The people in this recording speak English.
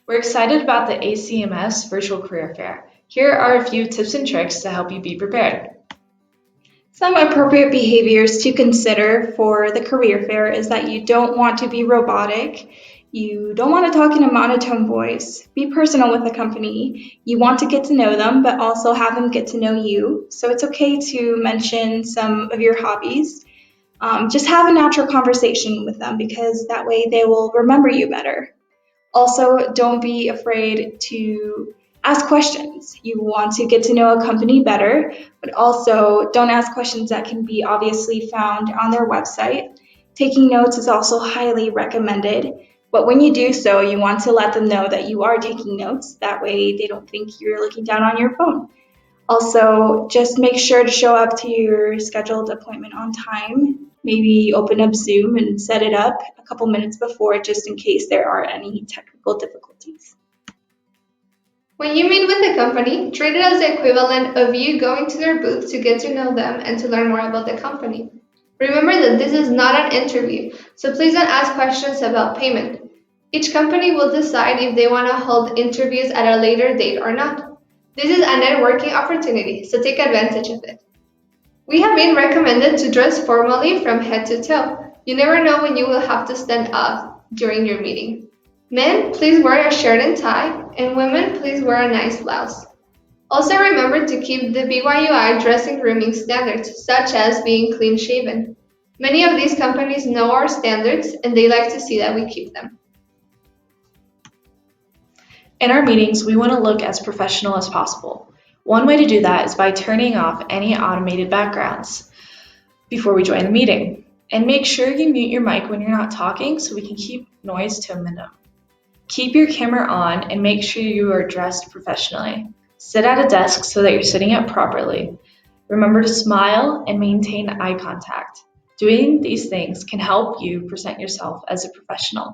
We're excited about the ACMS Virtual Career Fair. Here are a few tips and tricks to help you be prepared. Some appropriate behaviors to consider for the career fair is that you don't want to be robotic. You don't want to talk in a monotone voice. Be personal with the company. You want to get to know them, but also have them get to know you. So it's okay to mention some of your hobbies. Just have a natural conversation with them because that way they will remember you better. Also, don't be afraid to ask questions. You want to get to know a company better, but also don't ask questions that can be obviously found on their website. Taking notes is also highly recommended, but when you do so, you want to let them know that you are taking notes. That way, they don't think you're looking down on your phone. Also, just make sure to show up to your scheduled appointment on time. Maybe open up Zoom and set it up a couple minutes before just in case there are any technical difficulties. When you meet with a company, treat it as the equivalent of you going to their booth to get to know them and to learn more about the company. Remember that this is not an interview, so please don't ask questions about payment. Each company will decide if they want to hold interviews at a later date or not. This is a networking opportunity, so take advantage of it. We have been recommended to dress formally from head to toe. You never know when you will have to stand up during your meeting. Men, please wear a shirt and tie, and women, please wear a nice blouse. Also remember to keep the BYUI dressing grooming standards, such as being clean shaven. Many of these companies know our standards and they like to see that we keep them. In our meetings, we want to look as professional as possible. One way to do that is by turning off any automated backgrounds before we join the meeting. And make sure you mute your mic when you're not talking so we can keep noise to a minimum. Keep your camera on and make sure you are dressed professionally. Sit at a desk so that you're sitting up properly. Remember to smile and maintain eye contact. Doing these things can help you present yourself as a professional.